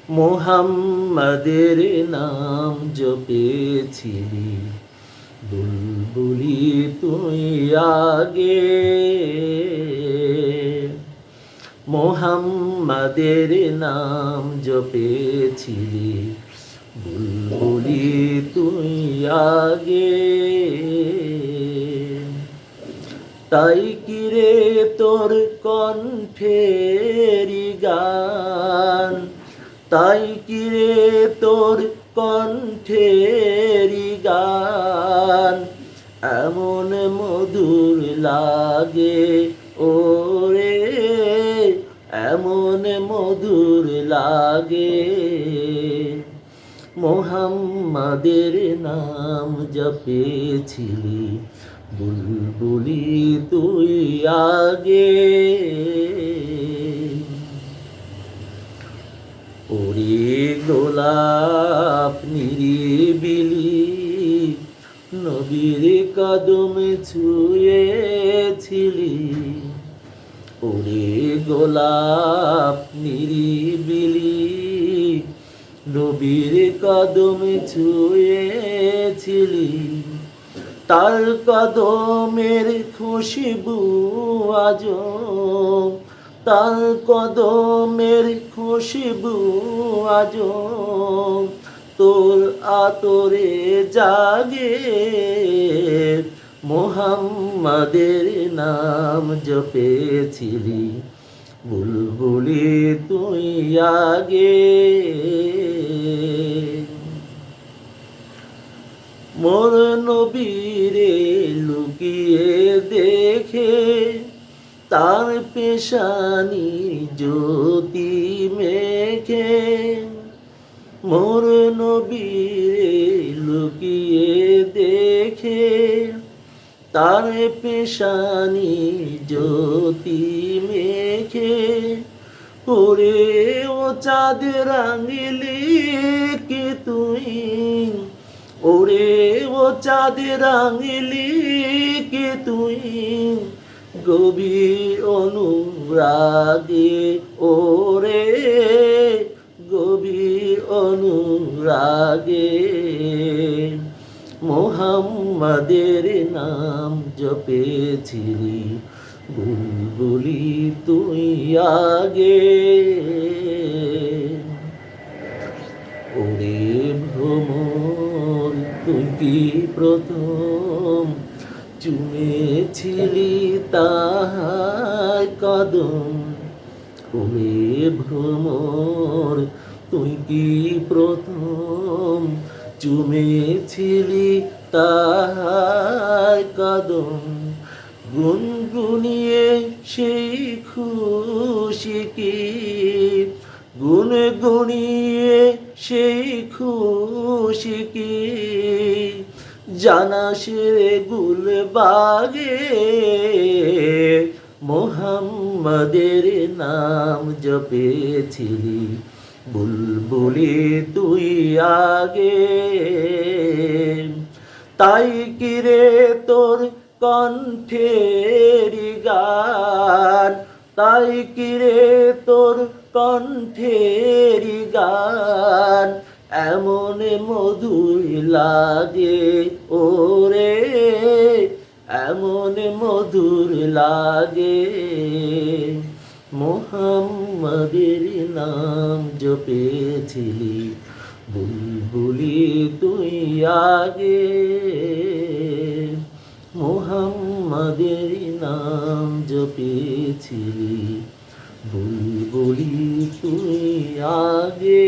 মোহাম্মদের নাম জপেছিলি, বুলবুলি তুই আগে। মোহাম্মদের নাম জপেছিলি, বুলবুলি তুই আগে। তাই কিরে তোর কণ্ঠেরি গান, তাই কিরে তোর কণ্ঠেরি গান এমন মধুর লাগে ওরে, এমন মধুর লাগে। মোহাম্মদের নাম জপেছিলি, বুলবুলি তুই আগে। ওরে গোলাপ নিরিবিলি, নবীর কদম ছুঁয়েছিলি। ওরে গোলাপ নিরিবিলি, নবীর কদম ছুঁয়েছিলি। তার কদমের খুশবু আজো, তার কদমের খুশবু আজো তোর আতরে জাগে। মোহাম্মদের নাম জপেছিলি, বুলবুলি তুই আগে। মোর নবীরে লুকিয়ে দেখে, তার পেশানি জ্যোতি মেখে। মোর নবীরে লুকিয়ে দেখে, তার পেশানি জ্যোতি মেখে। ওরে ও চাঁদ রাঙিলি কে তুই, ওরে ও চাঁদ রাঙিলি কে তুই, গভীর অনুরাগে ওরে, গভীর অনুরাগে। মোহাম্মদের নাম জপেছিলি, বুলবুলি তুই আগে। ওরে ভ্রমর তুই কি প্রথম চুমেছিলি তাহার কদম। ওরে ভ্রমর তুই কি প্রথম চুমেছিলি তাহার কদম। গুনগুনিয়ে সেই খুশি কি, গুনগুনিয়ে সেই খুশি কি, জানাস রে গুলবাগে। মোহাম্মদের নাম জপেছিলি, বুলবুলি তুই আগে। তাই কিরে তোর কণ্ঠেরি গান, তাই কিরে তোর কণ্ঠেরি গান এমন মধুর লাগে ওরে, এমন মধুর লাগে। মোহাম্মদের নাম জপেছিলি, বুলবুলি তুই আগে। মোহাম্মদের নাম জপেছিলি, বুলবুলি তুই আগে।